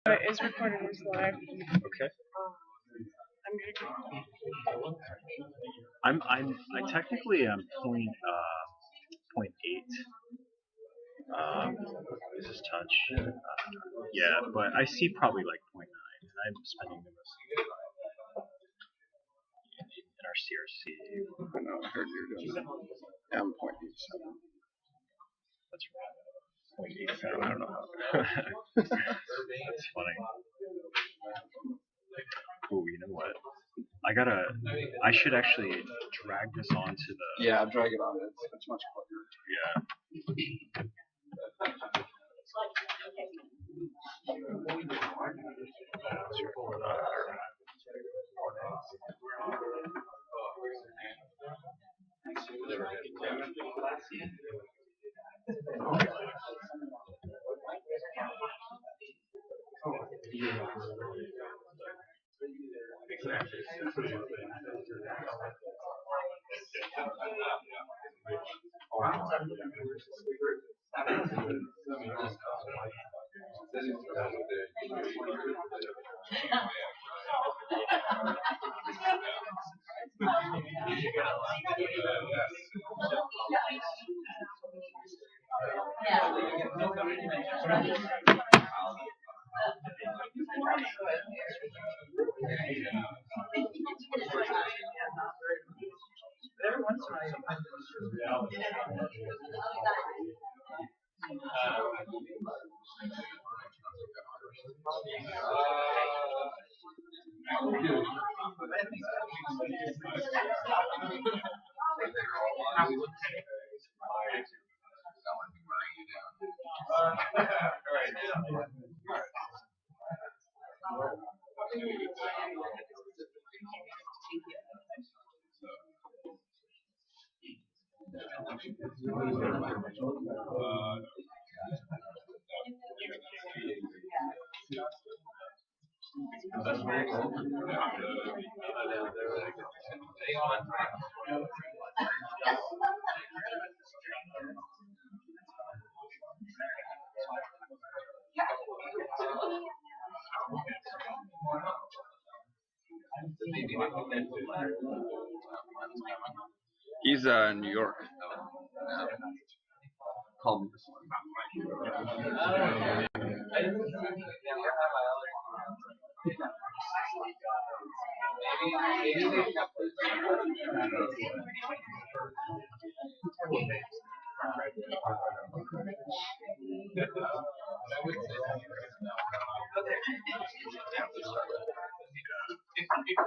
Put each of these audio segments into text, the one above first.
It is recorded as live. Okay. I technically am point 0.8. This is touch. Yeah, but I see probably like 0.9, and I'm spending the most in our CRC. I know, I heard you were doing that. Yeah, I'm 0.87. That's right. 0.87. I don't know how. That's funny. Oh, you know what? I should actually drag this onto the... Yeah, drag it on. It's much quicker. Yeah. He's in New York. Call me this one.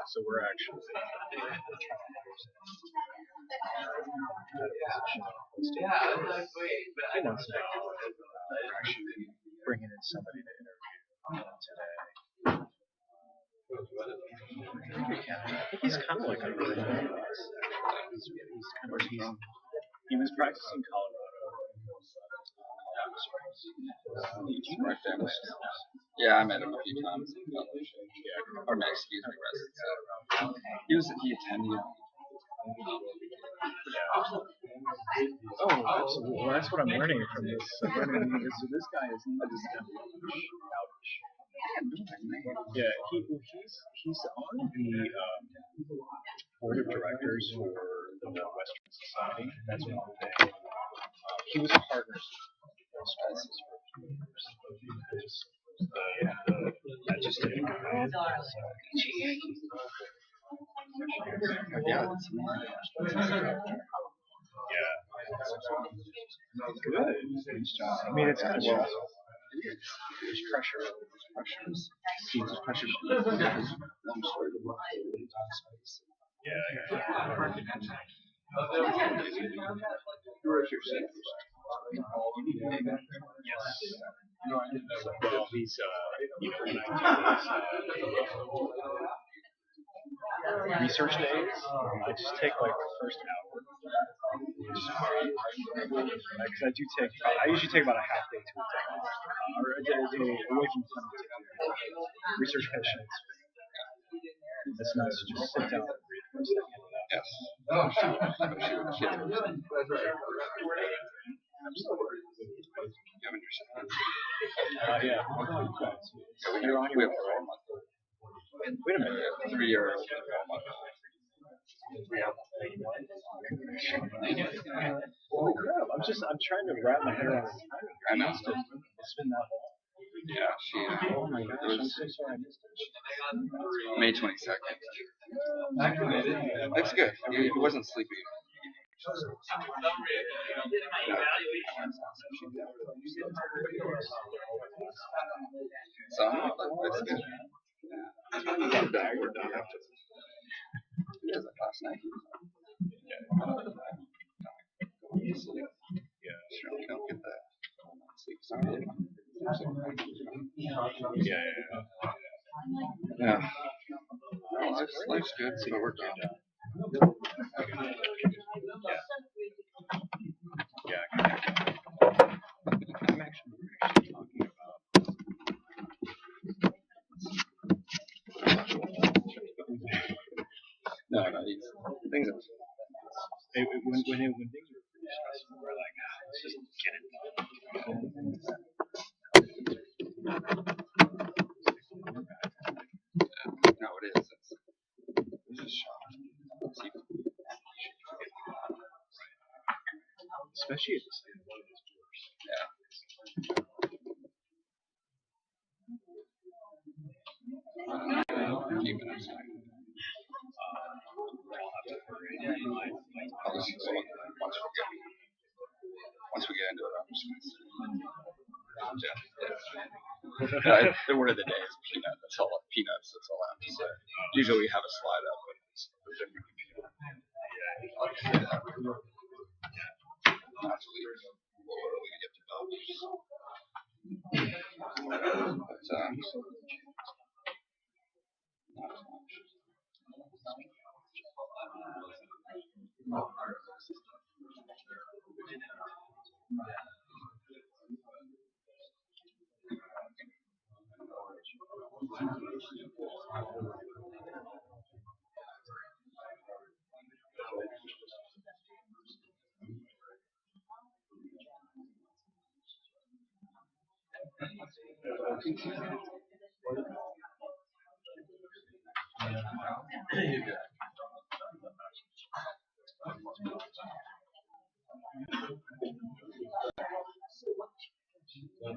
So we're actually bringing in somebody to interview today. I think he's kind of like a really he was practicing Colorado. My family. Yeah, I met him a few times. Or no, excuse me, residence. He attended. Oh, absolutely. Well, that's what I'm learning from this. So this guy is not just yeah, he's on the board of directors for the Western Society. That's one thing. He was a partner. That just didn't go. Yeah, that's amazing. Yeah. Good. Nice job. I mean, it's kind of stressful. There's pressure. There's pressure. Yeah. Yes. Well, he's research days. I just take like the first hour. Because I usually take about a half day to a day, or a day away from clinic to research patients. It's nice to just sit down and read for a second. Yes. Yeah. So we You're on We your have 4 months. Wait a minute. 3 years. 4 months. Holy crap! I'm trying to wrap my head around the timing. I know. It's been that long. Yeah, she. Oh my gosh! I'm so sorry I missed it. May 22nd. It's good. He wasn't sleepy. So it's good. We're done after this. He was like last night. Yeah. Sure, you don't get that sleep. Yeah. Well, life's good, so we're done. Yeah. I'm actually talking about. No, things are. When things are pretty stressful, we're like, let's just get it done. No, it is. It's a shock. Especially if it's one of those doors. Yeah. Keeping us. Once we get into it, I'm just gonna say. What are the days? Peanut. That's all. Peanuts. That's all I have to say. Usually we have a slide up, but it's different computer. Not to leave early to get to bed. But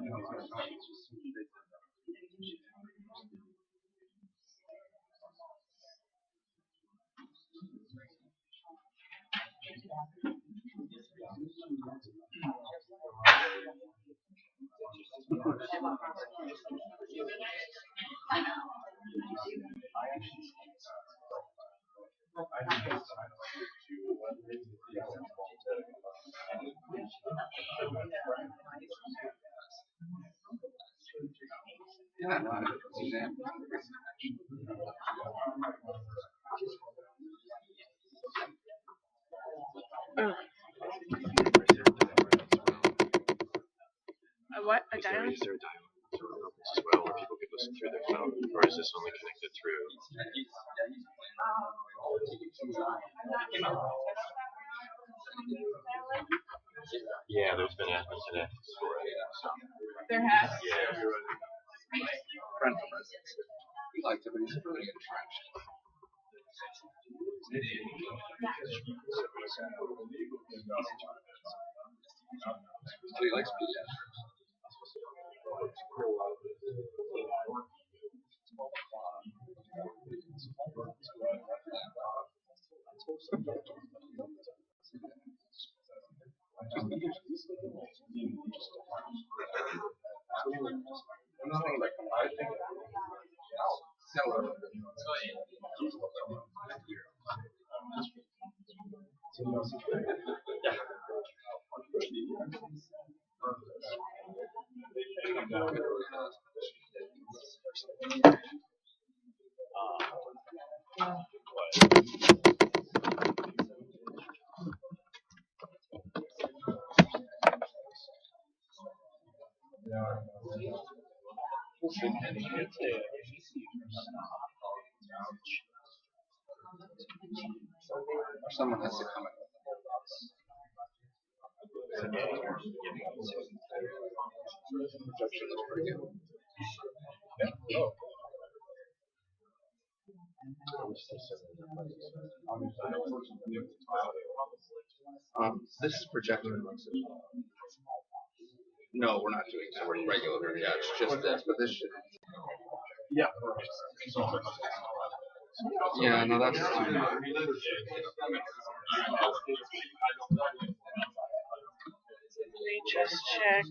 not as much. What? A dial? Is there a dial as well where people could listen through their phone, or is this only connected through? Yeah, there's been admin today. There has? Yeah. Friend from residence. He liked it, but he's really entrenched. So he likes pediatrics. Or someone has to come in. Reception is pretty good. Yeah. Oh. This is projected. No, we're not doing that. We're regular. Yeah, it's just this, but this should. Yeah. Yeah, no, that's too. Let me just check.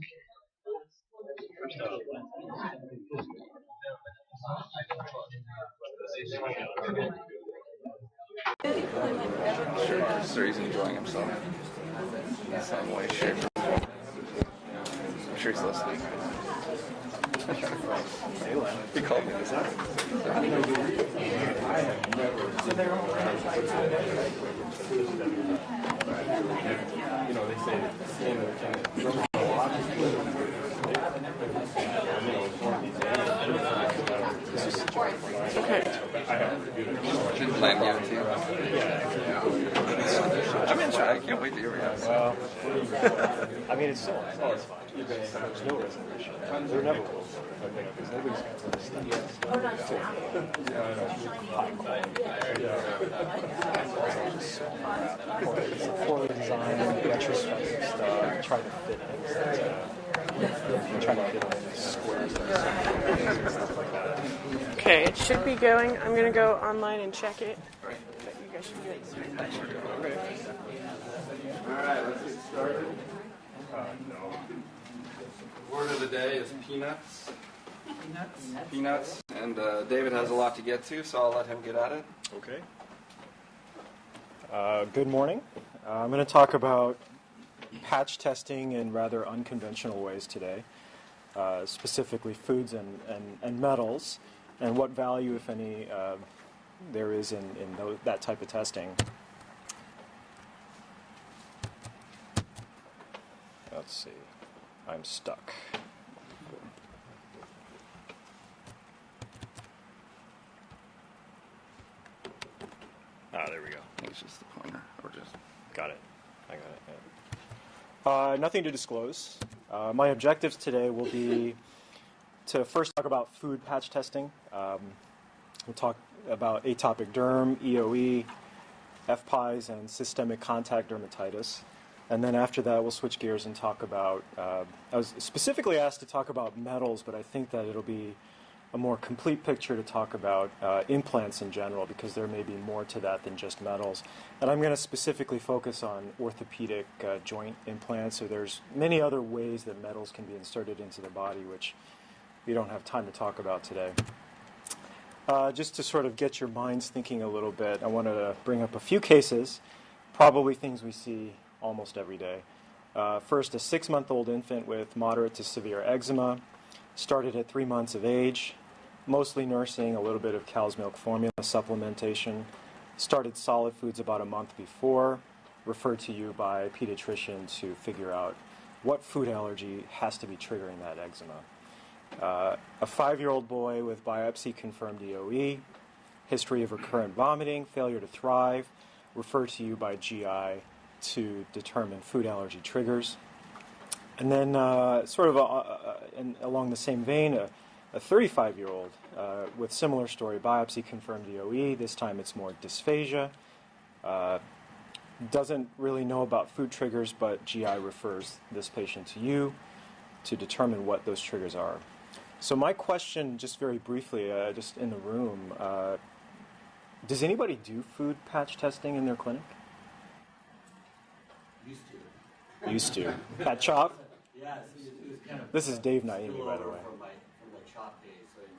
So he's enjoying himself in some way, shape, or form. I'm sure he's listening. He called me this Okay. Didn't plan to give it to you. I'm in shock. I can't wait to hear it. Well, I mean, it's still fine. There's no resolution. There never will. Because nobody's got to understand. Poorly designed, retrospective stuff. Try to fit in squares and stuff like that. Okay, it should be going. I'm going to go online and check it. But you guys should do it. Alright, let's get started. Word of the day is peanuts. Peanuts. And David has a lot to get to, so I'll let him get at it. Okay. Good morning. I'm going to talk about patch testing in rather unconventional ways today, specifically foods and metals, and what value, if any, there is in that type of testing. Let's see. I'm stuck. There we go. I think it's just the pointer, or just... Got it. I got it. Yeah. Nothing to disclose. My objectives today will be to first talk about food patch testing. We'll talk about atopic derm, EOE, FPIES, and systemic contact dermatitis. And then after that, we'll switch gears and talk about, I was specifically asked to talk about metals, but I think that it'll be a more complete picture to talk about implants in general, because there may be more to that than just metals. And I'm going to specifically focus on orthopedic joint implants. So there's many other ways that metals can be inserted into the body, which we don't have time to talk about today. Just to sort of get your minds thinking a little bit, I wanted to bring up a few cases, probably things we see almost every day. First, a 6-month-old infant with moderate to severe eczema, started at 3 months of age, mostly nursing, a little bit of cow's milk formula supplementation, started solid foods about a month before, referred to you by a pediatrician to figure out what food allergy has to be triggering that eczema. A 5-year-old boy with biopsy-confirmed EOE, history of recurrent vomiting, failure to thrive, referred to you by GI to determine food allergy triggers. And then along the same vein, a 35-year-old with similar story, biopsy-confirmed EOE. This time it's more dysphagia. Doesn't really know about food triggers, but GI refers this patient to you to determine what those triggers are. So my question, just very briefly, just in the room, does anybody do food patch testing in their clinic? Used to. At CHOP? Yeah, it was kind of... This is Dave Naimi, by the way. From the CHOP days, so in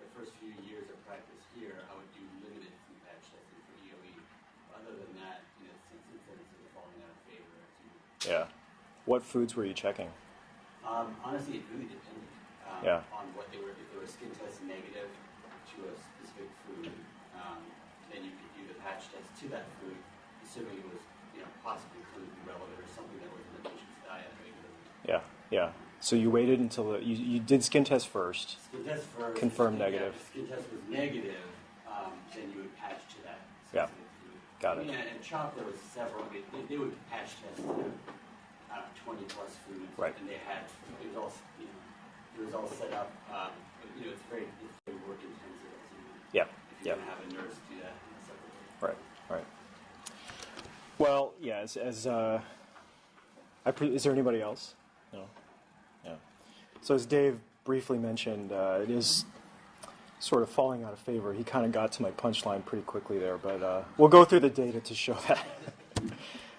the first few years of practice here, I would do limited food patch testing for EOE. Other than that, since it's falling out of favor. Yeah. What foods were you checking? Honestly, it really depended on what they were. If they were skin test negative to a specific food, then you could do the patch test to that food, assuming it was possibly clinically relevant or something that was in the patient's diet regularly. Yeah. So you waited until you did skin test first. Skin test first. Confirmed negative. If skin test was negative, then you would patch to that Yeah. specific food. Got it. Yeah, and CHOP, there was several. They would patch test 20 plus foods. Right. And they had it was all set up it's very work intensive. Yeah. If you're going to have a nurse do that separately. Right. Well, yeah. Is there anybody else? No. Yeah. So as Dave briefly mentioned, it is sort of falling out of favor. He kind of got to my punchline pretty quickly there, but we'll go through the data to show that.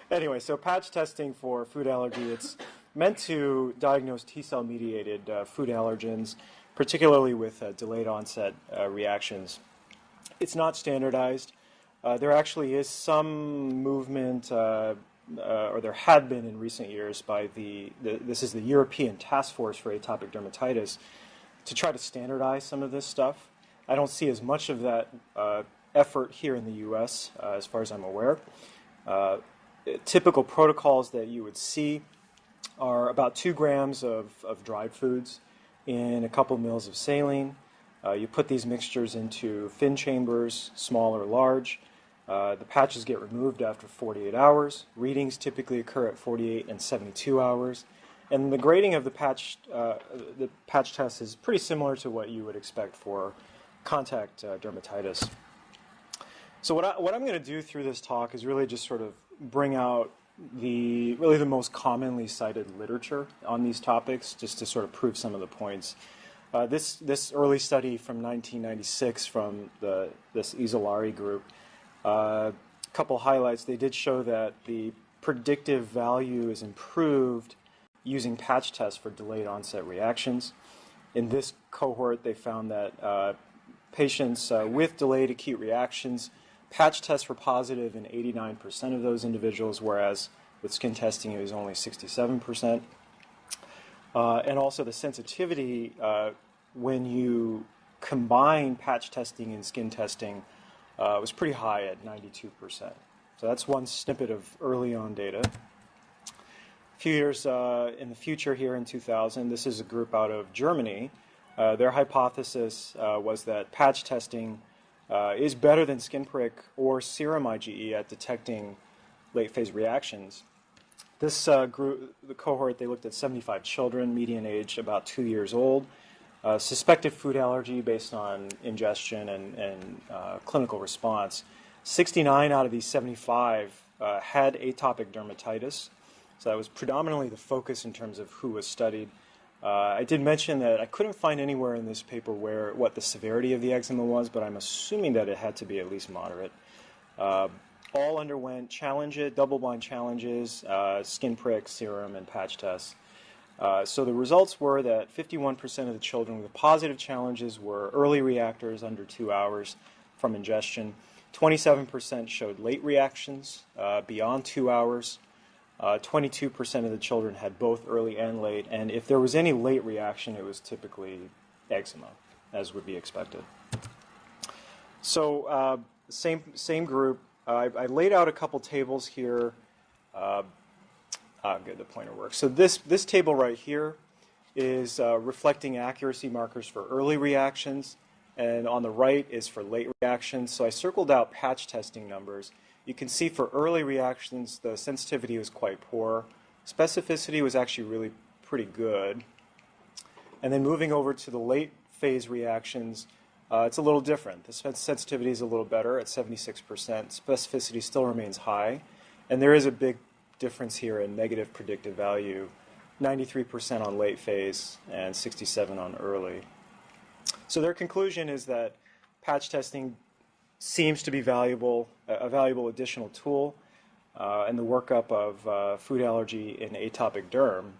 Anyway, so patch testing for food allergy, it's meant to diagnose T-cell mediated food allergens, particularly with delayed onset reactions. It's not standardized. There actually is some movement, or there had been in recent years by this is the European Task Force for Atopic Dermatitis, to try to standardize some of this stuff. I don't see as much of that effort here in the U.S. As far as I'm aware. Typical protocols that you would see are about 2 grams of dried foods in a couple mils of saline. You put these mixtures into fin chambers, small or large. The patches get removed after 48 hours. Readings typically occur at 48 and 72 hours. And the grading of the patch test is pretty similar to what you would expect for contact dermatitis. So what I'm going to do through this talk is really just sort of bring out the most commonly cited literature on these topics, just to sort of prove some of the points. This early study from 1996 from this Eosinophilic group, a couple highlights. They did show that the predictive value is improved using patch tests for delayed onset reactions. In this cohort, they found that patients with delayed acute reactions, patch tests were positive in 89% of those individuals, whereas with skin testing it was only 67%. And also the sensitivity, when you combine patch testing and skin testing, was pretty high at 92%. So that's one snippet of early on data. A few years in the future here in 2000, this is a group out of Germany. Their hypothesis was that patch testing is better than skin prick or serum IgE at detecting late phase reactions. This group, the cohort, they looked at 75 children, median age about 2 years old, suspected food allergy based on ingestion and clinical response. 69 out of these 75 had atopic dermatitis, so that was predominantly the focus in terms of who was studied. I did mention that I couldn't find anywhere in this paper what the severity of the eczema was, but I'm assuming that it had to be at least moderate. All underwent double-blind challenges, skin prick, serum, and patch tests. So the results were that 51% of the children with positive challenges were early reactors under 2 hours from ingestion. 27% showed late reactions beyond 2 hours. 22% of the children had both early and late, and if there was any late reaction, it was typically eczema, as would be expected. So same group. I laid out a couple tables here. Good, the pointer works. So this table right here is reflecting accuracy markers for early reactions, and on the right is for late reactions. So I circled out patch testing numbers. You can see for early reactions, the sensitivity was quite poor. Specificity was actually really pretty good. And then moving over to the late phase reactions, it's a little different. The sensitivity is a little better at 76%. Specificity still remains high. And there is a big difference here in negative predictive value, 93% on late phase and 67% on early. So their conclusion is that patch testing seems to be a valuable additional tool in the workup of food allergy in atopic derm,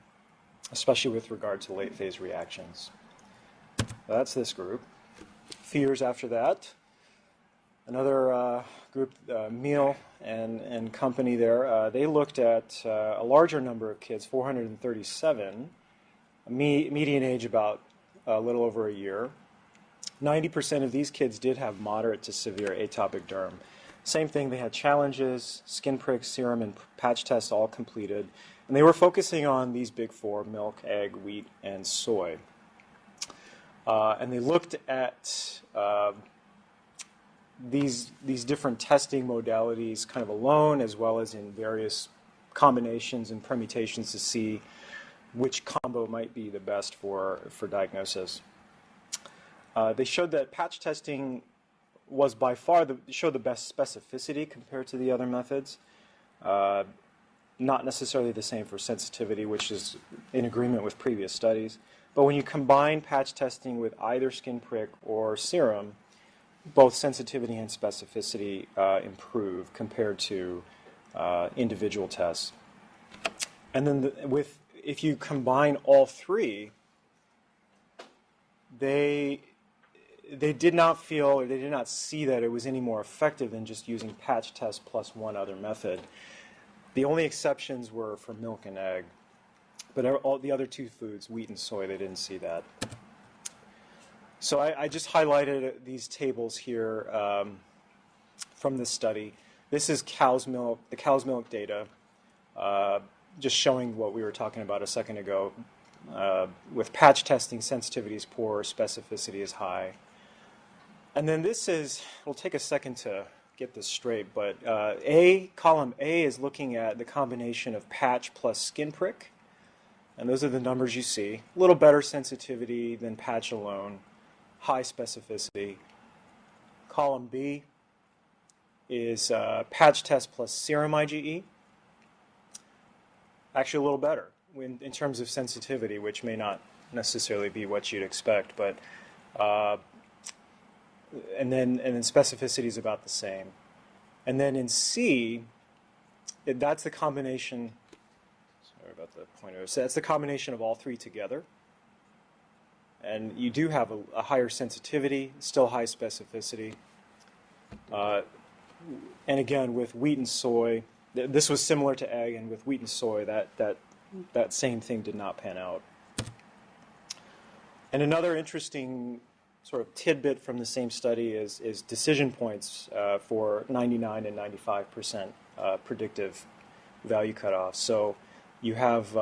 especially with regard to late phase reactions. That's this group. A few years after that, another group, Meal and company there, they looked at a larger number of kids, 437, median age about a little over a year. 90% of these kids did have moderate to severe atopic derm. Same thing, they had challenges, skin pricks, serum, and patch tests all completed. And they were focusing on these big four, milk, egg, wheat, and soy. And they looked at these different testing modalities kind of alone, as well as in various combinations and permutations to see which combo might be the best for diagnosis. They showed that patch testing was by far showed the best specificity compared to the other methods. Not necessarily the same for sensitivity, which is in agreement with previous studies. But when you combine patch testing with either skin prick or serum, both sensitivity and specificity improve compared to individual tests. And then if you combine all three, they did not feel, or they did not see that it was any more effective than just using patch test plus one other method. The only exceptions were for milk and egg, but all the other two foods, wheat and soy, they didn't see that. So I just highlighted these tables here from this study. This is cow's milk, the cow's milk data, just showing what we were talking about a second ago. With patch testing, sensitivity is poor, specificity is high. And then this is, it'll take a second to get this straight, but column A is looking at the combination of patch plus skin prick, and those are the numbers you see. A little better sensitivity than patch alone, high specificity. Column B is patch test plus serum IgE, actually a little better in terms of sensitivity, which may not necessarily be what you'd expect, but and then specificity is about the same. And then in C, that's the combination. Sorry about the pointer. So that's the combination of all three together. And you do have a higher sensitivity, still high specificity. And again, with wheat and soy, this was similar to egg, and with wheat and soy, that same thing did not pan out. And another interesting sort of tidbit from the same study is decision points for 99 and 95% predictive value cutoff. So you have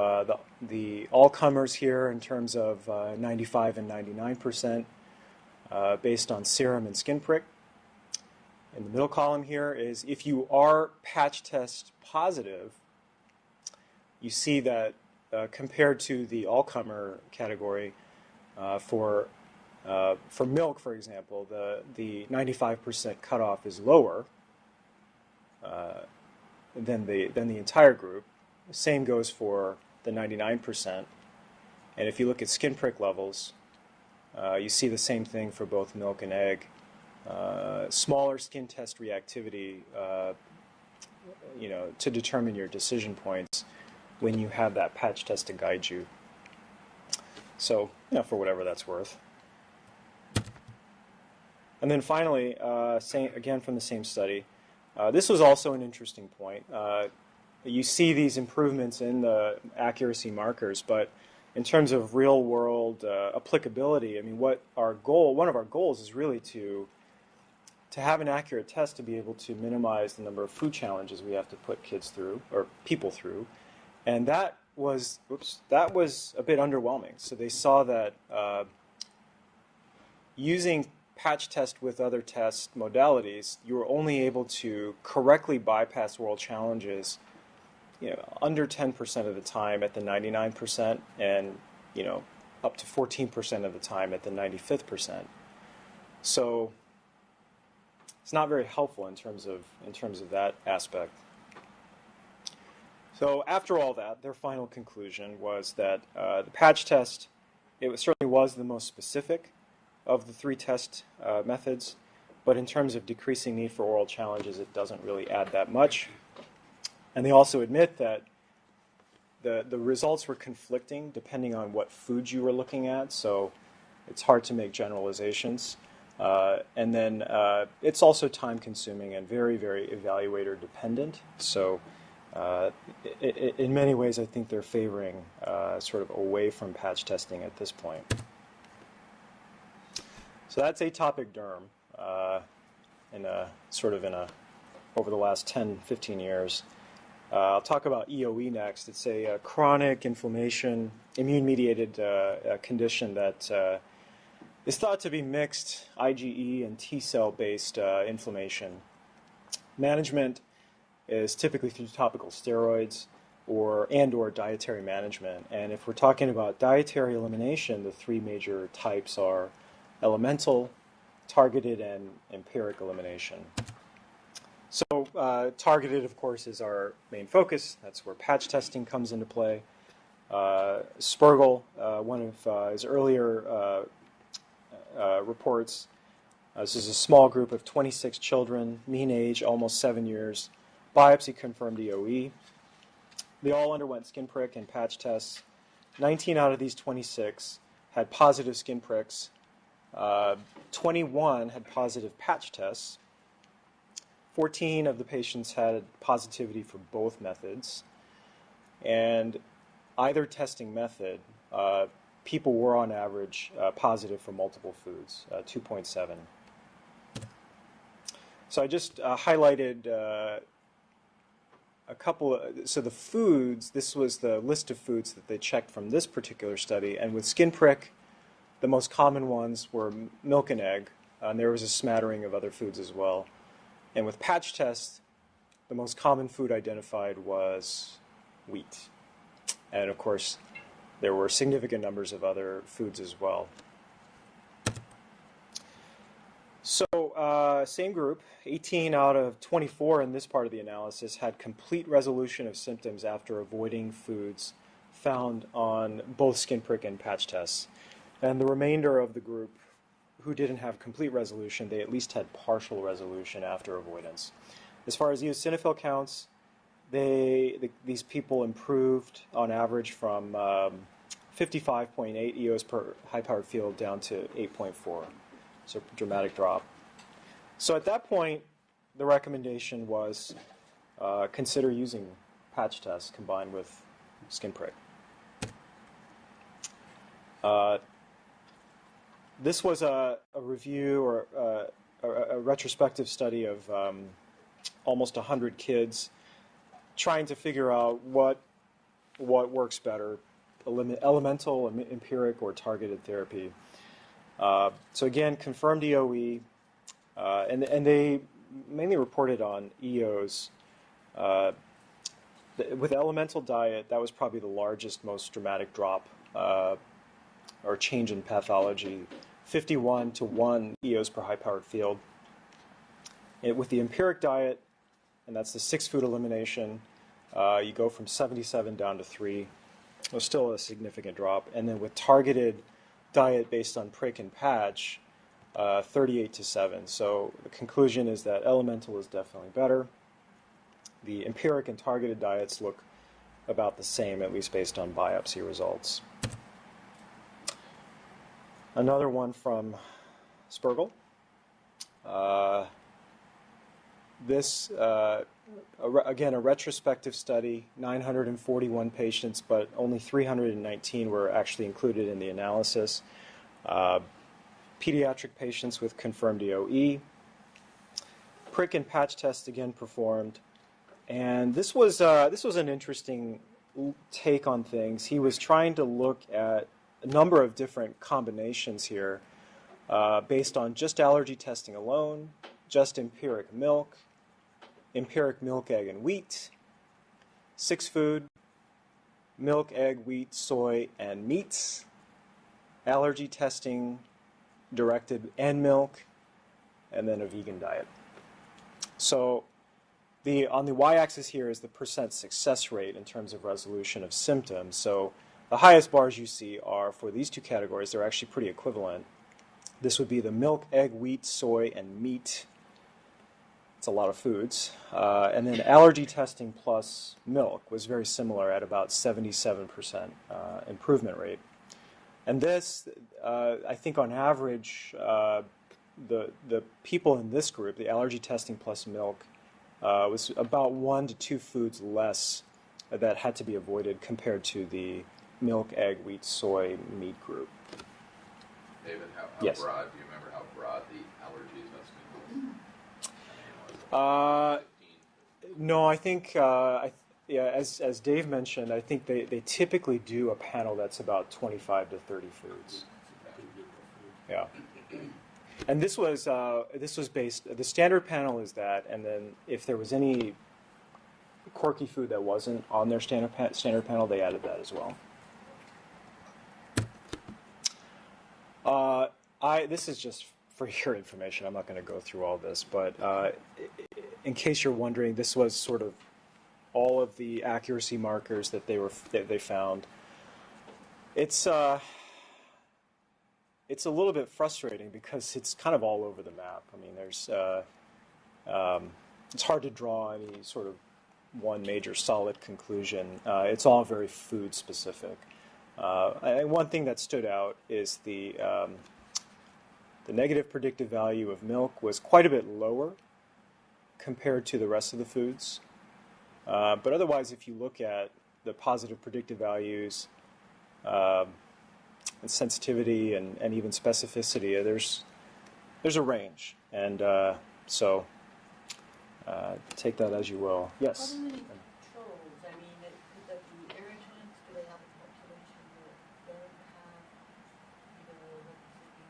the all-comers here in terms of 95 and 99% based on serum and skin prick. In the middle column here is if you are patch test positive, you see that compared to the all-comer category for milk, for example, the 95% cutoff is lower than the entire group. Same goes for the 99%. And if you look at skin prick levels, you see the same thing for both milk and egg. Smaller skin test reactivity, to determine your decision points when you have that patch test to guide you. So, for whatever that's worth. And then finally, again from the same study, this was also an interesting point. You see these improvements in the accuracy markers, but in terms of real-world applicability, I mean, one of our goals is really to have an accurate test to be able to minimize the number of food challenges we have to put kids through, or people through, and that was a bit underwhelming. So they saw that using patch test with other test modalities, you were only able to correctly bypass oral challenges, under 10% of the time at the 99%, and up to 14% of the time at the 95th%. So it's not very helpful in terms of that aspect. So after all that, their final conclusion was that the patch test, certainly was the most specific of the three test methods, but in terms of decreasing need for oral challenges, it doesn't really add that much. And they also admit that the results were conflicting depending on what foods you were looking at, so it's hard to make generalizations. And then it's also time-consuming and very, very evaluator-dependent. So in many ways, I think they're favoring sort of away from patch testing at this point. So that's atopic derm over the last 10, 15 years. I'll talk about EoE next. It's a chronic inflammation, immune-mediated condition that is thought to be mixed IgE and T-cell-based inflammation. Management is typically through topical steroids or dietary management. And if we're talking about dietary elimination, the three major types are elemental, targeted, and empiric elimination. So targeted, of course, is our main focus. That's where patch testing comes into play. Spergel, one of his earlier reports, this is a small group of 26 children, mean age almost 7 years, biopsy-confirmed EOE. They all underwent skin prick and patch tests. 19 out of these 26 had positive skin pricks. 21 had positive patch tests. 14 of the patients had positivity for both methods. And either testing method, people were on average positive for multiple foods, 2.7. So I just highlighted a couple so the foods, this was the list of foods that they checked from this particular study, and with skin prick, the most common ones were milk and egg, and there was a smattering of other foods as well. And with patch tests, the most common food identified was wheat. And of course, there were significant numbers of other foods as well. So, same group, 18 out of 24 in this part of the analysis had complete resolution of symptoms after avoiding foods found on both skin prick and patch tests. And the remainder of the group who didn't have complete resolution, they at least had partial resolution after avoidance. As far as eosinophil counts, these people improved on average from 55.8 EOs per high-powered field down to 8.4. So dramatic drop. So at that point, the recommendation was consider using patch tests combined with skin prick. This was a review or a retrospective study of almost 100 kids trying to figure out what works better, elemental, empiric, or targeted therapy. So again, confirmed EOE, and they mainly reported on EOs. With elemental diet, that was probably the largest, most dramatic drop or change in pathology, 51 to 1 EOs per high-powered field. With the empiric diet, and that's the 6-food elimination, you go from 77 down to 3. It was still a significant drop. And then with targeted diet based on prick and patch, 38 to 7. So the conclusion is that elemental is definitely better. The empiric and targeted diets look about the same, at least based on biopsy results. Another one from Spergel. This, again, a retrospective study, 941 patients, but only 319 were actually included in the analysis. Pediatric patients with confirmed EOE. Prick and patch test again performed. And this was an interesting take on things. He was trying to look at a number of different combinations here based on just allergy testing alone, just empiric milk, egg, and wheat, 6-food, milk, egg, wheat, soy, and meats, allergy testing directed and milk, and then a vegan diet. So on the y-axis here is the percent success rate in terms of resolution of symptoms. So the highest bars you see are for these two categories. They're actually pretty equivalent. This would be the milk, egg, wheat, soy, and meat. It's a lot of foods. And then allergy testing plus milk was very similar at about 77% improvement rate. And this, I think on average, the people in this group, the allergy testing plus milk, was about 1 to 2 foods less that had to be avoided compared to the milk, egg, wheat, soy, meat group. David, how yes. broad, do you remember how broad the allergy testing was? No, I think, as Dave mentioned, I think they typically do a panel that's about 25 to 30 foods. Yeah. And this was based, the standard panel is that, and then if there was any quirky food that wasn't on their standard panel, they added that as well. This is just for your information. I'm not going to go through all this, but in case you're wondering, this was sort of all of the accuracy markers that they found. It's a little bit frustrating because it's kind of all over the map. I mean, it's hard to draw any sort of one major solid conclusion. It's all very food specific. And one thing that stood out is the negative predictive value of milk was quite a bit lower compared to the rest of the foods. But otherwise, if you look at the positive predictive values, and sensitivity and even specificity, there's a range. And so take that as you will. Yes? What are the controls? I mean, could there be irritants? Do they have a population that don't have, what could you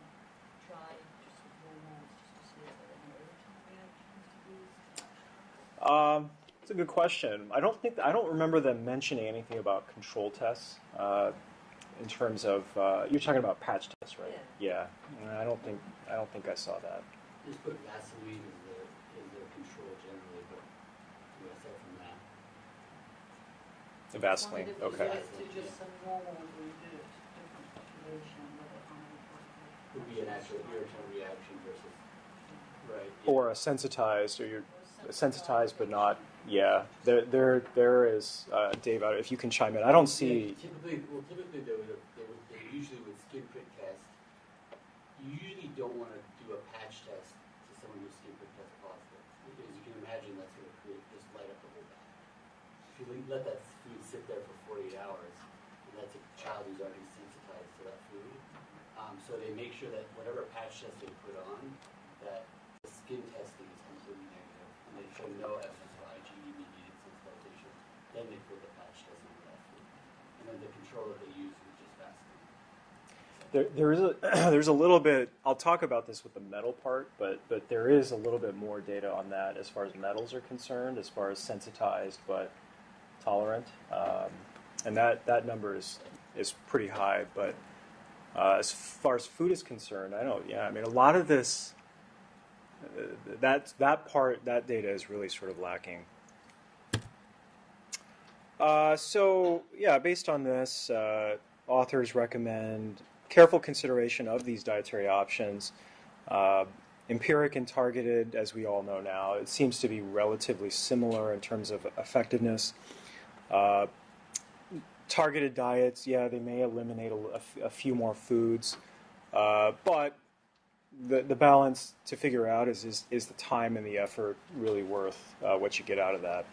try just with hormones just to see if there are any irritant reactions to these? It's a good question. I don't remember them mentioning anything about control tests in terms of you're talking about patch tests, right? Yeah. I don't think I saw that. Just put Vaseline as the control generally, but aside from that. The Vaseline, okay. To just some normal different population, whether how many possible. Would be an actual irritant reaction versus, right? Or a sensitized, or you're sensitized but not. Yeah, there is Dave. If you can chime in, I don't see. Typically they usually with skin prick test, you usually don't want to do a patch test to someone who's skin prick test positive, because you can imagine that's going to just light up the whole bag. If you let that food sit there for 48 hours, and that's a child who's already sensitized to that food. So they make sure that whatever patch test they put on, that the skin testing is completely negative, and they show no evidence of IgE-mediated sensitization. Then they put the patch test on that food, and then the control that they use is just Vaseline. There's a little bit. I'll talk about this with the metal part, but there is a little bit more data on that as far as metals are concerned, as far as sensitized but tolerant, and that number is pretty high. But as far as food is concerned, I mean, a lot of this, that data is really sort of lacking. So based on this, authors recommend careful consideration of these dietary options. Empiric and targeted, as we all know now, it seems to be relatively similar in terms of effectiveness. Targeted diets, they may eliminate a few more foods, but the balance to figure out is the time and the effort really worth what you get out of that.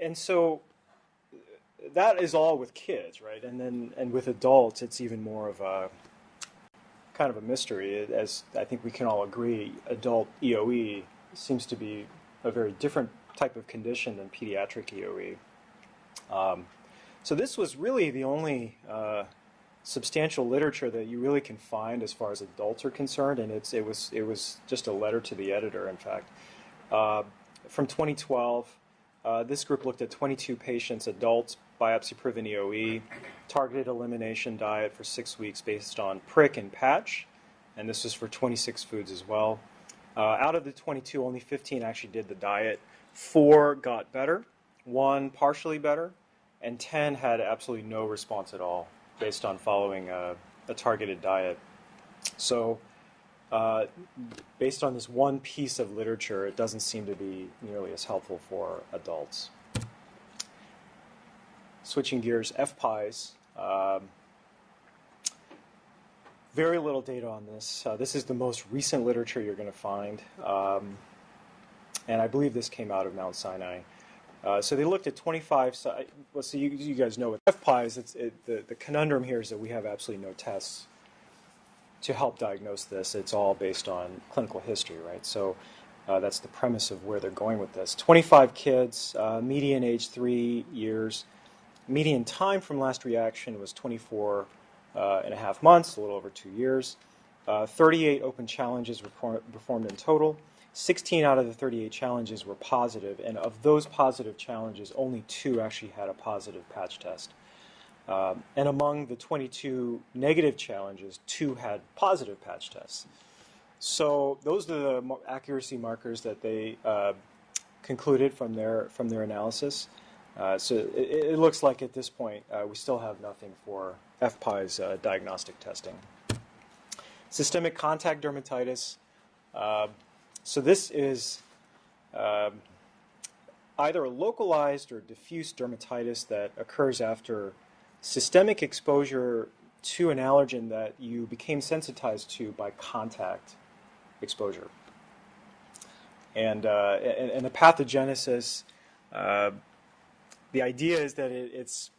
And so that is all with kids, right? And with adults, it's even more of a kind of a mystery. As I think we can all agree, adult EOE seems to be a very different type of condition than pediatric EOE. So this was really the only substantial literature that you really can find as far as adults are concerned, and it was just a letter to the editor, in fact. From 2012, this group looked at 22 patients, adults, biopsy-proven EOE, targeted elimination diet for 6 weeks based on prick and patch, and this was for 26 foods as well. Out of the 22, only 15 actually did the diet. 4 got better, 1 partially better, and 10 had absolutely no response at all based on following a targeted diet. So based on this one piece of literature, it doesn't seem to be nearly as helpful for adults. Switching gears, FPIES. Very little data on this. This is the most recent literature you're going to find. And I believe this came out of Mount Sinai. So they looked at 25. So you guys know with FPIES, the conundrum here is that we have absolutely no tests to help diagnose this. It's all based on clinical history, right? So that's the premise of where they're going with this. 25 kids, median age 3 years. Median time from last reaction was 24 and a half months, a little over 2 years. 38 open challenges were performed in total. 16 out of the 38 challenges were positive, and of those positive challenges, only 2 actually had a positive patch test. And among the 22 negative challenges, 2 had positive patch tests. So those are the accuracy markers that they concluded from their analysis. So it looks like at this point we still have nothing for FPIES diagnostic testing. Systemic contact dermatitis. So this is either a localized or diffuse dermatitis that occurs after systemic exposure to an allergen that you became sensitized to by contact exposure. And the pathogenesis, the idea is that it's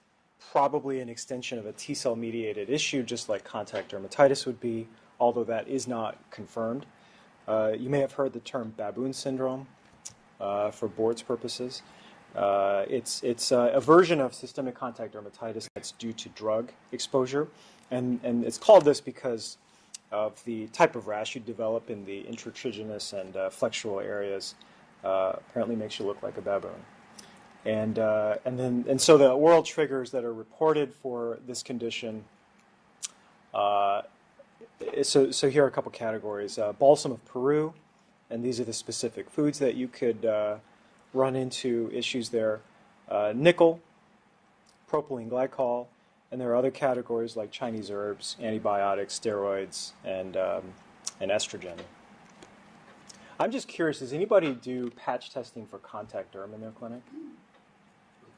probably an extension of a T-cell mediated issue, just like contact dermatitis would be, although that is not confirmed. You may have heard the term baboon syndrome for board's purposes. It's a version of systemic contact dermatitis that's due to drug exposure, and it's called this because of the type of rash you develop in the intratriginous and flexural areas. Apparently makes you look like a baboon. And so the oral triggers that are reported for this condition. So here are a couple categories: balsam of Peru, and these are the specific foods that you could run into issues there. Nickel, propylene glycol, and there are other categories like Chinese herbs, antibiotics, steroids, and estrogen. I'm just curious: does anybody do patch testing for contact derm in their clinic?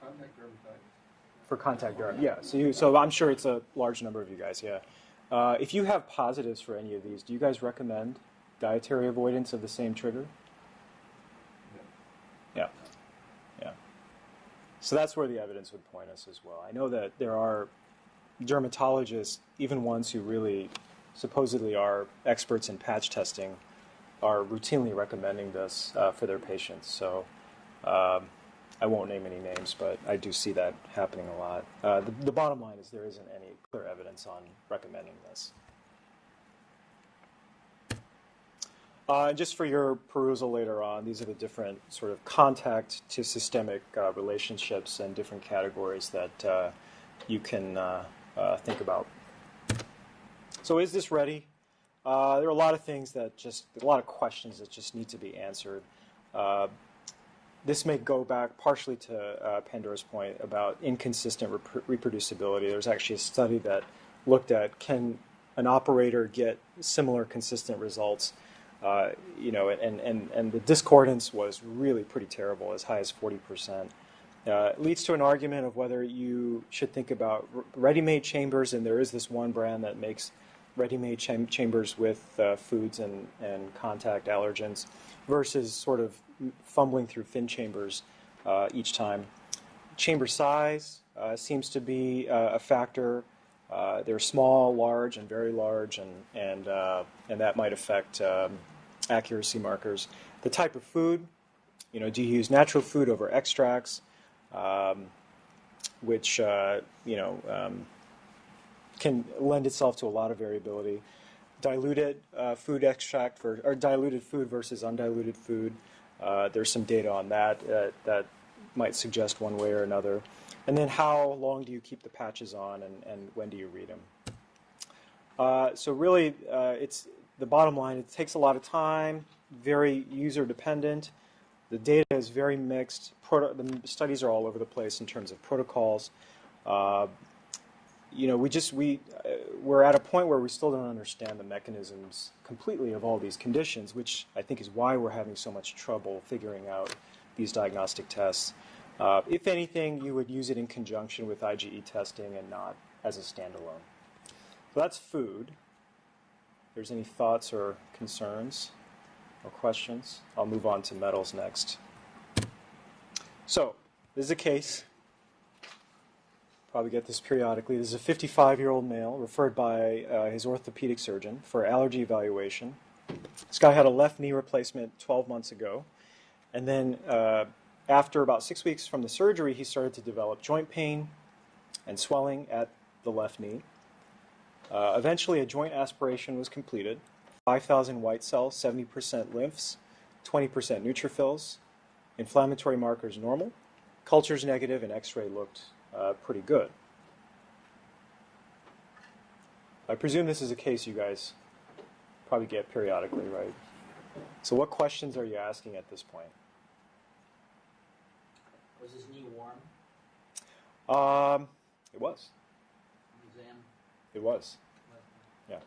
Contact dermatitis. For contact derm, yeah. So I'm sure it's a large number of you guys, yeah. If you have positives for any of these, do you guys recommend dietary avoidance of the same trigger? Yeah. Yeah. So that's where the evidence would point us as well. I know that there are dermatologists, even ones who really supposedly are experts in patch testing, are routinely recommending this for their patients. So I won't name any names, but I do see that happening a lot. The bottom line is there isn't any clear evidence on recommending this. Just for your perusal later on, these are the different sort of contact to systemic relationships and different categories that you can think about. So is this ready? There are a lot of things that a lot of questions that just need to be answered. This may go back partially to Pandora's point about inconsistent reproducibility. There's actually a study that looked at can an operator get similar consistent results, and the discordance was really pretty terrible, as high as 40%. It leads to an argument of whether you should think about ready-made chambers, and there is this one brand that makes ready-made chambers with foods and contact allergens, versus sort of fumbling through fin chambers each time. Chamber size seems to be a factor. They're small, large, and very large, and that might affect accuracy markers. The type of food, do you use natural food over extracts, which can lend itself to a lot of variability. Diluted food extract or diluted food versus undiluted food. There's some data on that that might suggest one way or another. And then how long do you keep the patches on, and when do you read them? So really, it's the bottom line. It takes a lot of time, very user dependent. The data is very mixed. The studies are all over the place in terms of protocols. We're at a point where we still don't understand the mechanisms completely of all these conditions, which I think is why we're having so much trouble figuring out these diagnostic tests. If anything, you would use it in conjunction with IgE testing and not as a standalone. So that's food. If there's any thoughts or concerns or questions, I'll move on to metals next. So this is a case. Probably get this periodically. This is a 55-year-old male referred by his orthopedic surgeon for allergy evaluation. This guy had a left knee replacement 12 months ago. And then after about 6 weeks from the surgery, he started to develop joint pain and swelling at the left knee. Eventually, a joint aspiration was completed. 5,000 white cells, 70% lymphs, 20% neutrophils. Inflammatory markers normal. Cultures negative, and X-ray looked pretty good. I presume this is a case you guys probably get periodically, right? So what questions are you asking at this point? Was his knee warm? It was. Exam? It was. Yeah.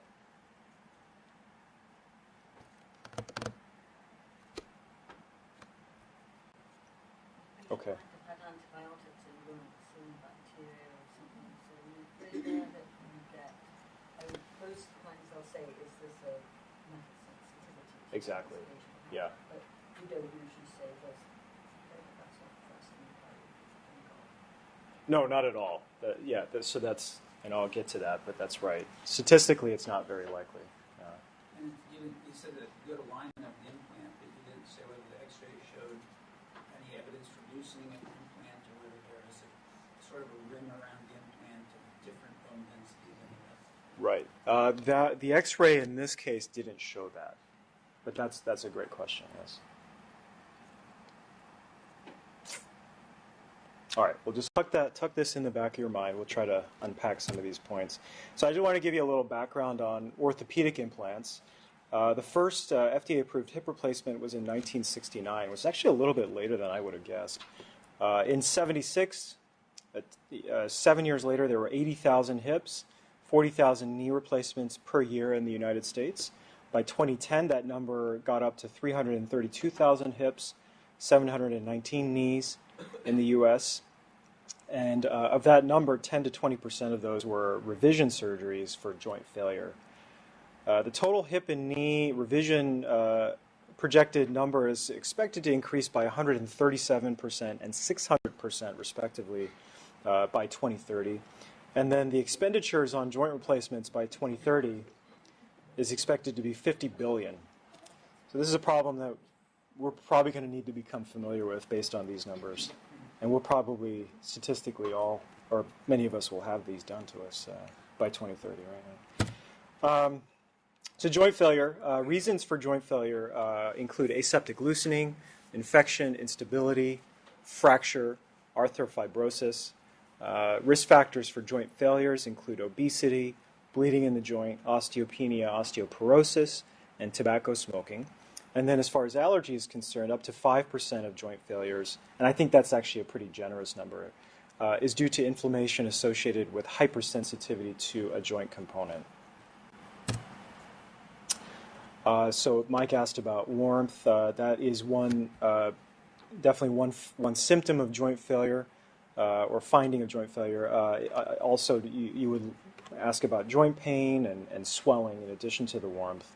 Okay. If had antibiotics and you weren't seeing bacteria or something, so you there that you get, most times they'll say, is this a metal sensitivity? Exactly. Yeah. But you don't usually say this. That's not the first thing you No, not at all. So that's, and I'll get to that, but that's right. Statistically, it's not very likely. And you said a good alignment of the implant, but you didn't say whether the X-ray showed any evidence for loosening of the implant, or whether there was a sort of a rim around the implant of different bone density than the other. Right. The X-ray in this case didn't show that, but that's a great question. Yes. All right, we'll just tuck this in the back of your mind. We'll try to unpack some of these points. So I just want to give you a little background on orthopedic implants. The first FDA-approved hip replacement was in 1969. It was actually a little bit later than I would have guessed. In 76, 7 years later, there were 80,000 hips, 40,000 knee replacements per year in the United States. By 2010, that number got up to 332,000 hips, 719 knees in the U.S., and of that number, 10 to 20% of those were revision surgeries for joint failure. The total hip and knee revision projected number is expected to increase by 137% and 600% respectively by 2030. And then the expenditures on joint replacements by 2030 is expected to be $50 billion. So this is a problem that we're probably going to need to become familiar with based on these numbers. And we'll probably, statistically, all, or many of us will have these done to us by 2030, right? So joint failure, reasons for joint failure include aseptic loosening, infection, instability, fracture, arthrofibrosis. Risk factors for joint failures include obesity, bleeding in the joint, osteopenia, osteoporosis, and tobacco smoking. And then as far as allergy is concerned, up to 5% of joint failures, and I think that's actually a pretty generous number, is due to inflammation associated with hypersensitivity to a joint component. So Mike asked about warmth. That is definitely one symptom of joint failure, or finding of joint failure. Also, you would ask about joint pain and swelling in addition to the warmth.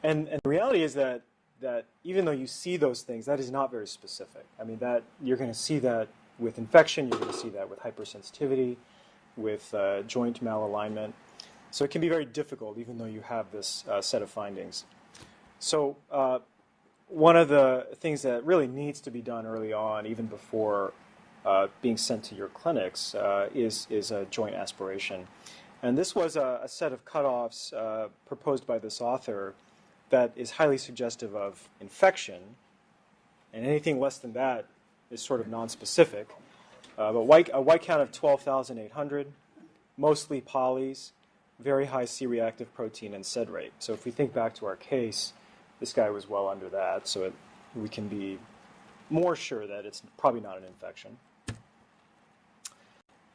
And the reality is that even though you see those things, that is not very specific. I mean, that you're going to see that with infection, you're going to see that with hypersensitivity, with joint malalignment. So it can be very difficult, even though you have this set of findings. So one of the things that really needs to be done early on, even before being sent to your clinics, is a joint aspiration. And this was a set of cutoffs proposed by this author that is highly suggestive of infection, and anything less than that is sort of nonspecific. But a white count of 12,800, mostly polys, very high C-reactive protein and sed rate. So if we think back to our case, this guy was well under that, so we can be more sure that it's probably not an infection.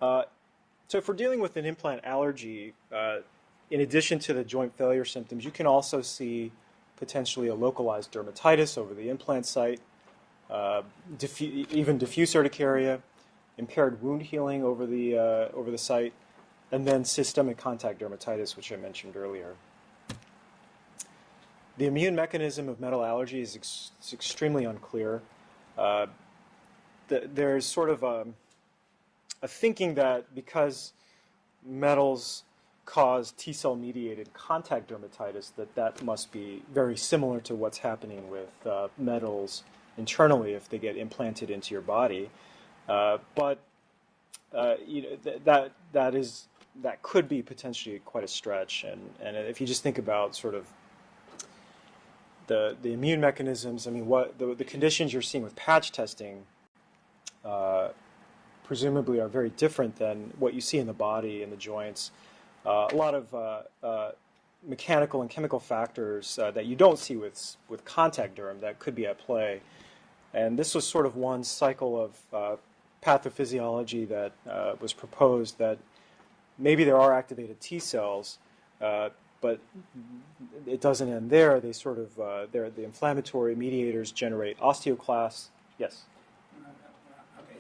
So if we're dealing with an implant allergy, in addition to the joint failure symptoms, you can also see potentially a localized dermatitis over the implant site, even diffuse urticaria, impaired wound healing over the site, and then systemic contact dermatitis, which I mentioned earlier. The immune mechanism of metal allergy is extremely unclear. There's sort of a thinking that because metals cause T-cell mediated contact dermatitis, that must be very similar to what's happening with metals internally if they get implanted into your body. But that could be potentially quite a stretch. And if you just think about sort of the immune mechanisms, I mean, what the conditions you're seeing with patch testing presumably are very different than what you see in the body, in the joints. a lot of mechanical and chemical factors that you don't see with contact derm that could be at play. And this was sort of one cycle of pathophysiology that was proposed, that maybe there are activated T cells, but it doesn't end there. They sort of, the inflammatory mediators generate osteoclasts. Yes? Okay.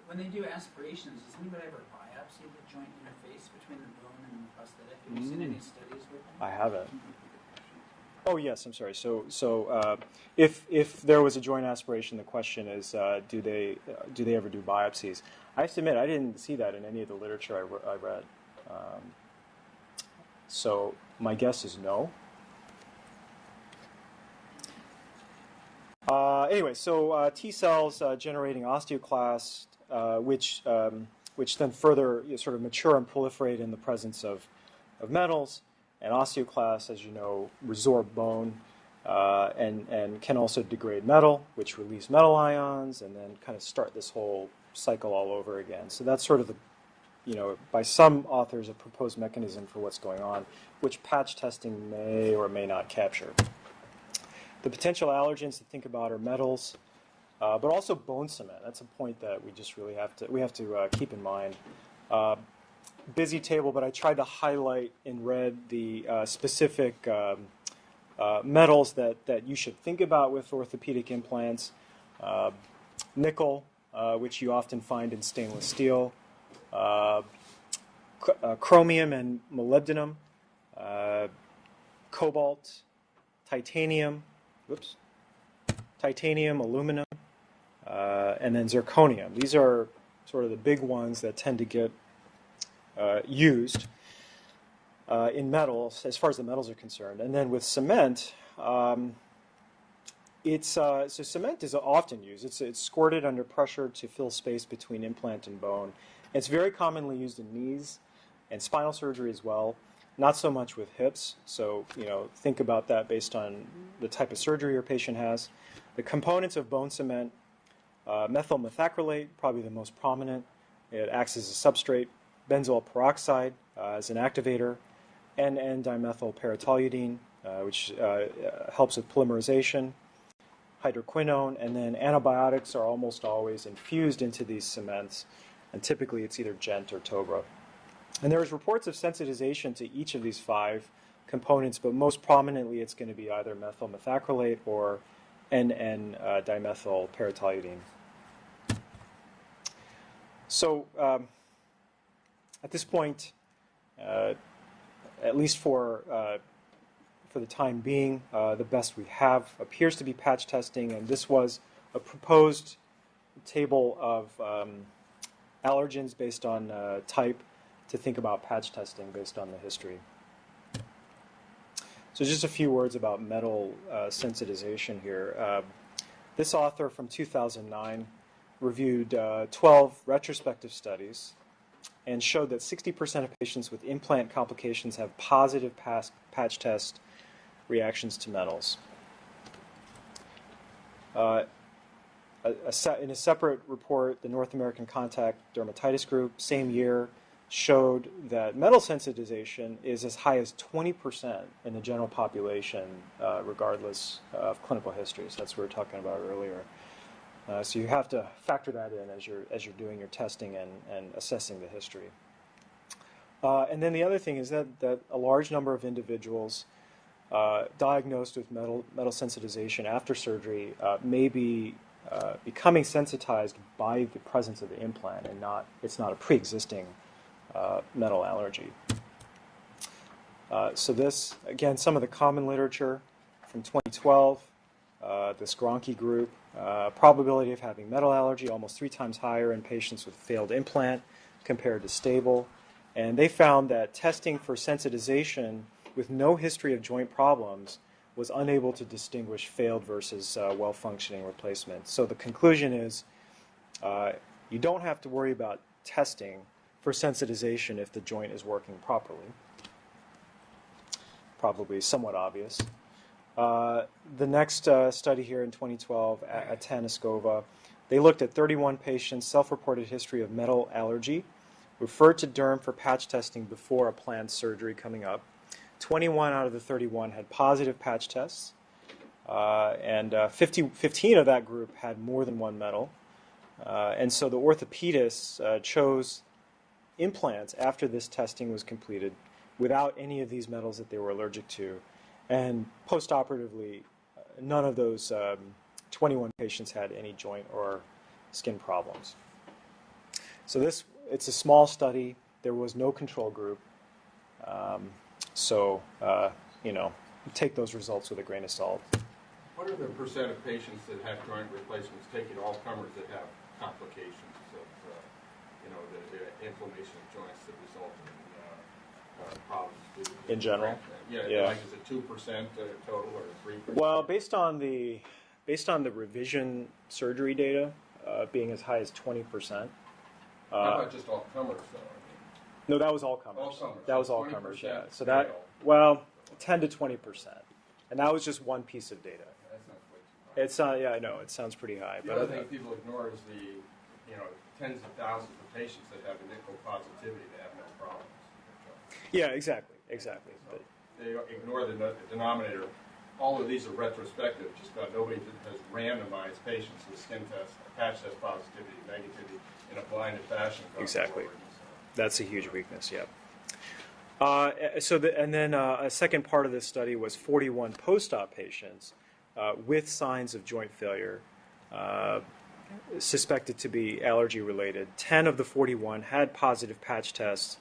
When they do aspirations, does anybody ever biopsy the joint interface between the bone and the prosthetic? Have you seen any studies with that? I haven't. Oh yes, I'm sorry. So if there was a joint aspiration, the question is, do they ever do biopsies? I have to admit, I didn't see that in any of the literature I read. So my guess is no. Anyway, so T cells generating osteoclasts, which then further sort of mature and proliferate in the presence of metals. And osteoclasts, as you know, resorb bone and can also degrade metal, which release metal ions, and then kind of start this whole cycle all over again. So that's sort of the, by some authors, a proposed mechanism for what's going on, which patch testing may or may not capture. The potential allergens to think about are metals, but also bone cement. That's a point that we just really have to keep in mind. Busy table, but I tried to highlight in red the specific metals that you should think about with orthopedic implants. Nickel, which you often find in stainless steel. Chromium and molybdenum. Cobalt. Titanium. Titanium, aluminum. And then zirconium. These are sort of the big ones that tend to get used in metals, as far as the metals are concerned. And then with cement, so cement is often used. It's squirted under pressure to fill space between implant and bone. It's very commonly used in knees and spinal surgery as well. Not so much with hips. So think about that based on the type of surgery your patient has. The components of bone cement: methyl methacrylate, probably the most prominent. It acts as a substrate. Benzoyl peroxide as an activator, and dimethyl paratoluidine, which helps with polymerization, hydroquinone, and then antibiotics are almost always infused into these cements, and typically it's either Gent or Tobra. And there's reports of sensitization to each of these 5 components, but most prominently it's going to be either methyl methacrylate or dimethyl paratoluidine. So at this point, at least for the time being, the best we have appears to be patch testing, and this was a proposed table of allergens based on type to think about patch testing based on the history. So just a few words about metal sensitization here. This author from 2009 reviewed 12 retrospective studies and showed that 60% of patients with implant complications have positive patch test reactions to metals. In a separate report, the North American Contact Dermatitis Group, same year, showed that metal sensitization is as high as 20% in the general population, regardless of clinical history. So that's what we were talking about earlier. So you have to factor that in as you're doing your testing and assessing the history. And then the other thing is that a large number of individuals diagnosed with metal sensitization after surgery may be becoming sensitized by the presence of the implant, and it's not a pre-existing metal allergy. So this, again, some of the common literature from 2012, this Gronke group, probability of having metal allergy almost 3 times higher in patients with failed implant compared to stable. And they found that testing for sensitization with no history of joint problems was unable to distinguish failed versus well-functioning replacement. So the conclusion is you don't have to worry about testing for sensitization if the joint is working properly. Probably somewhat obvious. The next study here in 2012 at Eskova, they looked at 31 patients, self-reported history of metal allergy, referred to derm for patch testing before a planned surgery coming up. 21 out of the 31 had positive patch tests, and 15 of that group had more than one metal. And so the orthopedists chose implants after this testing was completed without any of these metals that they were allergic to. And postoperatively, none of those 21 patients had any joint or skin problems. So it's a small study. There was no control group. Take those results with a grain of salt. What are the percent of patients that have joint replacements, taking all comers, that have complications of, the inflammation of joints that result in problems? In general? Yeah. Like is it 2% total or 3%? Well, based on the revision surgery data being as high as 20%. How about just all comers, though? No, that was all comers. All comers. That was So all comers, 20% yeah. So fail. 10 to 20%. And that was just one piece of data. That sounds way too high. It's not, yeah, I know, it sounds pretty high. The other thing people ignore is the tens of thousands of patients that have a nickel positivity that have no problems. Yeah, exactly. So they ignore the denominator. All of these are retrospective, just about nobody has randomized patients with skin test, patch test positivity, negativity in a blinded fashion. Exactly. That's a huge weakness, yeah. A second part of this study was 41 post-op patients with signs of joint failure, suspected to be allergy-related. 10 of the 41 had positive patch tests,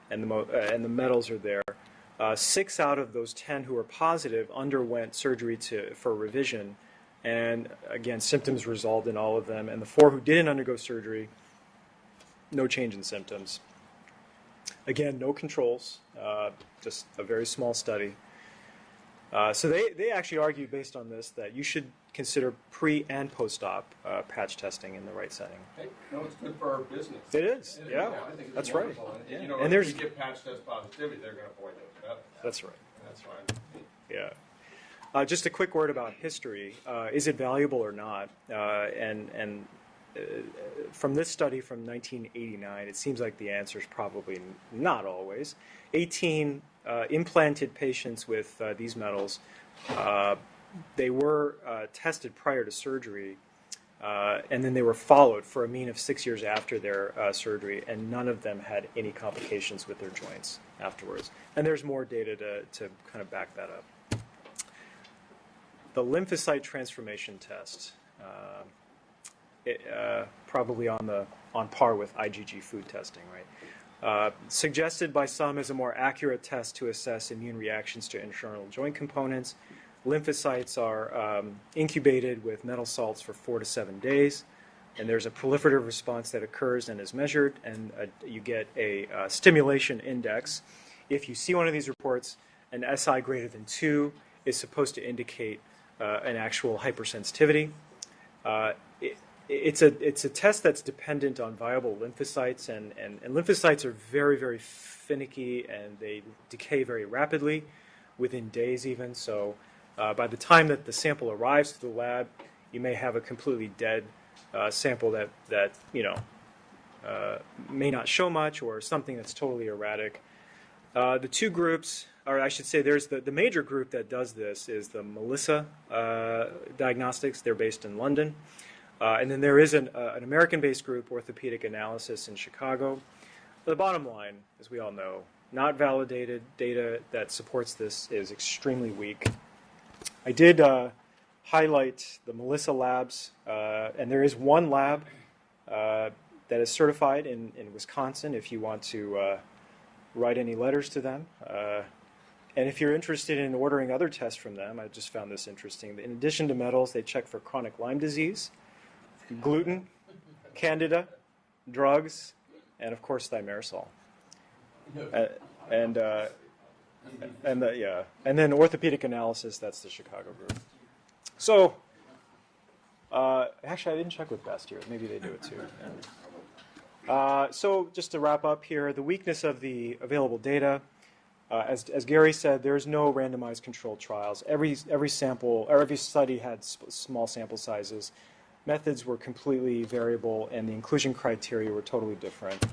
and the metals are there. 6 out of those 10 who were positive underwent surgery for revision, and again, symptoms resolved in all of them. And the 4 who didn't undergo surgery, no change in symptoms. Again, no controls, just a very small study. So they actually argue based on this that you should consider pre- and post-op patch testing in the right setting. Hey, it's good for our business. It is, yeah. I think it's That's wonderful. right. And, Yeah. if And there's we get patch test positivity, they're going to avoid those methods. That's right. That's fine. Yeah. Just a quick word about history. Is it valuable or not? From this study from 1989, it seems like the answer is probably not always. 18 implanted patients with these metals, they were tested prior to surgery, and then they were followed for a mean of 6 years after their surgery, and none of them had any complications with their joints afterwards. And there's more data to kind of back that up. The lymphocyte transformation test, probably on par with IgG food testing, right? Suggested by some as a more accurate test to assess immune reactions to internal joint components. Lymphocytes are incubated with metal salts for 4 to 7 days, and there's a proliferative response that occurs and is measured, and you get a stimulation index. If you see one of these reports, an SI greater than 2 is supposed to indicate an actual hypersensitivity. It's a test that's dependent on viable lymphocytes, and lymphocytes are very, very finicky, and they decay very rapidly, within days even. So by the time that the sample arrives to the lab, you may have a completely dead sample that may not show much, or something that's totally erratic. The two groups, or I should say, there's the major group that does this is the Melissa Diagnostics. They're based in London. And then there is an American-based group, Orthopedic Analysis, in Chicago. The bottom line, as we all know, not validated data that supports this is extremely weak. I did highlight the Melissa labs, and there is one lab that is certified in Wisconsin if you want to write any letters to them. And if you're interested in ordering other tests from them, I just found this interesting. In addition to metals, they check for chronic Lyme disease, gluten, candida, drugs, and of course thimerosal. And then Orthopedic Analysis, that's the Chicago group. So, actually, I didn't check with Best here. Maybe they do it too. So, just to wrap up here, the weakness of the available data. As Gary said, there's no randomized controlled trials. Every sample, or every study had small sample sizes. Methods were completely variable, and the inclusion criteria were totally different.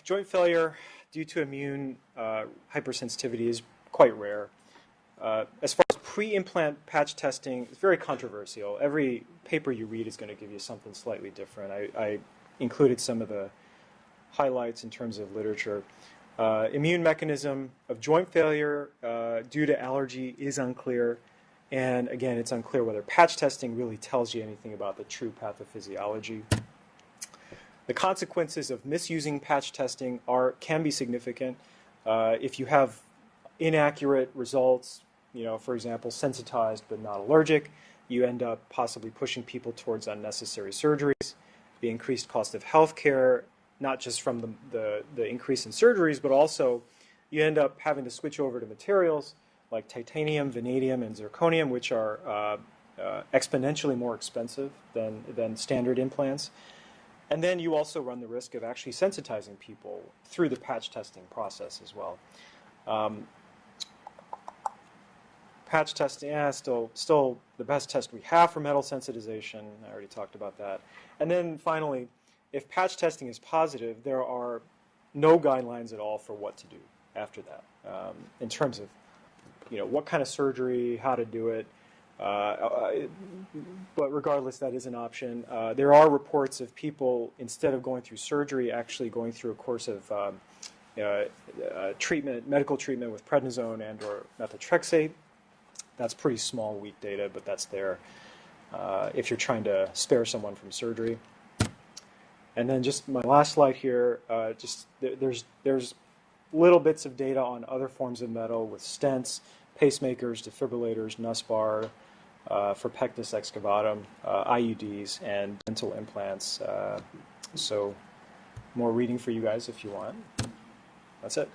Joint failure due to immune hypersensitivity is quite rare. As far as pre-implant patch testing, it's very controversial. Every paper you read is going to give you something slightly different. I included some of the highlights in terms of literature. Immune mechanism of joint failure due to allergy is unclear. And again, it's unclear whether patch testing really tells you anything about the true pathophysiology. The consequences of misusing patch testing can be significant. If you have inaccurate results, for example, sensitized but not allergic, you end up possibly pushing people towards unnecessary surgeries. The increased cost of healthcare, not just from the increase in surgeries, but also you end up having to switch over to materials like titanium, vanadium, and zirconium, which are exponentially more expensive than standard implants. And then you also run the risk of actually sensitizing people through the patch testing process as well. Patch testing, still the best test we have for metal sensitization. I already talked about that. And then finally, if patch testing is positive, there are no guidelines at all for what to do after that in terms of what kind of surgery, how to do it. But regardless, that is an option. There are reports of people, instead of going through surgery, actually going through a course of medical treatment with prednisone and or methotrexate. That's pretty small, weak data, but that's there if you're trying to spare someone from surgery. And then just my last slide here, there's little bits of data on other forms of metal with stents, pacemakers, defibrillators, NUSBAR, for pectus excavatum, IUDs, and dental implants. So more reading for you guys if you want. That's it.